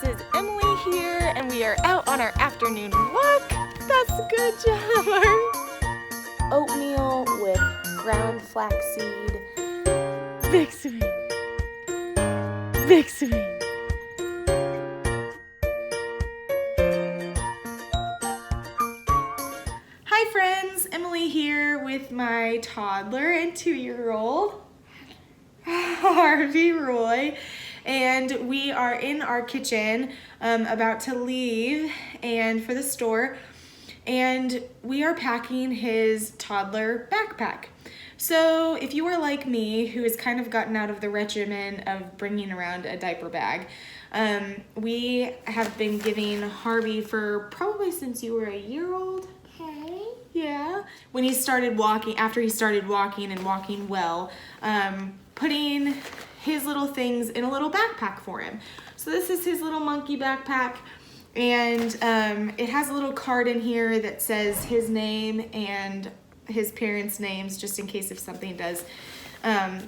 this is Emily here, and we are out on our afternoon walk. That's good job. Oatmeal with ground flaxseed. Big swing. Big swing. Hi friends, Emily here with my toddler and 2-year-old, Harvey Roy. And we are in our kitchen about to leave and for the store, and we are packing his toddler backpack. So if you are like me, who has kind of gotten out of the regimen of bringing around a diaper bag, we have been giving Harvey for probably since you were a year old. Okay. Yeah. When he started walking, after he started walking and walking well, putting his little things in a little backpack for him. So this is his little monkey backpack, and it has a little card in here that says his name and his parents' names, just in case if something does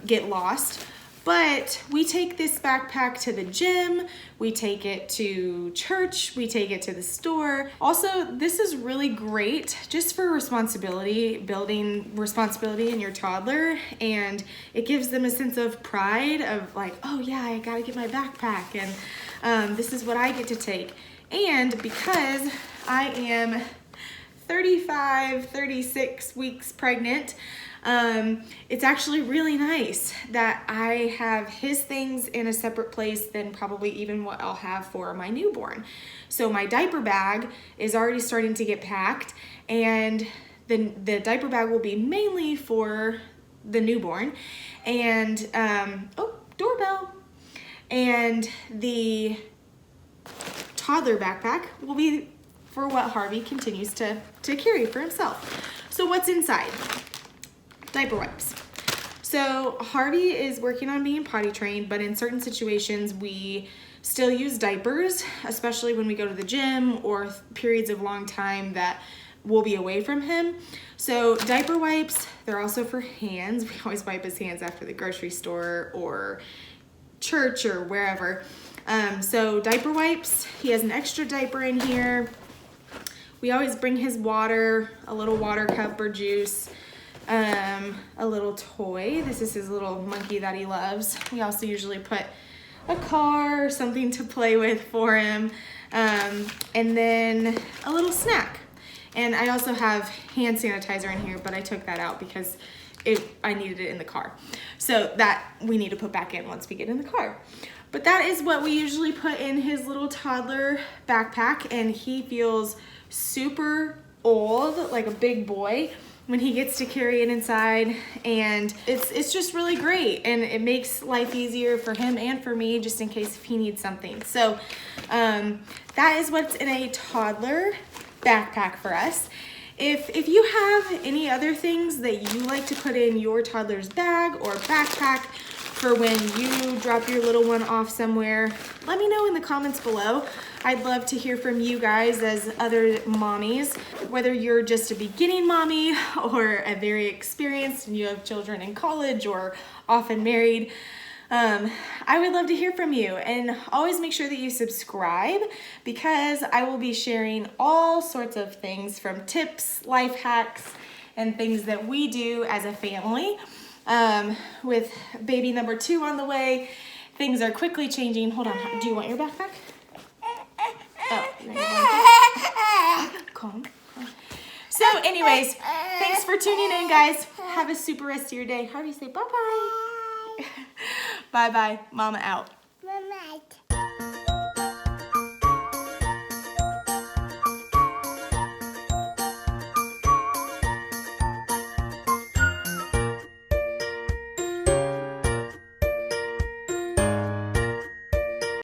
get lost. But we take this backpack to the gym, we take it to church, we take it to the store. Also, this is really great just for responsibility, building responsibility in your toddler, and it gives them a sense of pride of like, oh yeah, I gotta get my backpack, and this is what I get to take. And because I am 36 weeks pregnant, it's actually really nice that I have his things in a separate place than probably even what I'll have for my newborn. So my diaper bag is already starting to get packed, and the diaper bag will be mainly for the newborn, and oh, doorbell, and the toddler backpack will be for what Harvey continues to carry for himself. So what's inside? Diaper wipes. So Harvey is working on being potty trained, but in certain situations we still use diapers, especially when we go to the gym or periods of long time that we'll be away from him. So diaper wipes, they're also for hands. We always wipe his hands after the grocery store or church or wherever. So diaper wipes, he has an extra diaper in here. We always bring his water, a little water cup or juice, a little toy. This is his little monkey that he loves. We also usually put a car or something to play with for him, and then a little snack. And I also have hand sanitizer in here, but I took that out because I needed it in the car. So that we need to put back in once we get in the car. But that is what we usually put in his little toddler backpack, and he feels super old, like a big boy, when he gets to carry it inside, and it's just really great, and it makes life easier for him and for me, just in case if he needs something. So that is what's in a toddler backpack for us. If you have any other things that you like to put in your toddler's bag or backpack for when you drop your little one off somewhere, let me know in the comments below. I'd love to hear from you guys as other mommies, whether you're just a beginning mommy or a very experienced and you have children in college or often married. I would love to hear from you, and always make sure that you subscribe, because I will be sharing all sorts of things from tips, life hacks, and things that we do as a family. With baby number 2 on the way, things are quickly changing. Hold on, do you want your backpack? Oh, calm. So anyways, thanks for tuning in, guys. Have a super rest of your day. Harvey, say bye-bye. Bye-bye. Mama out. Mama out.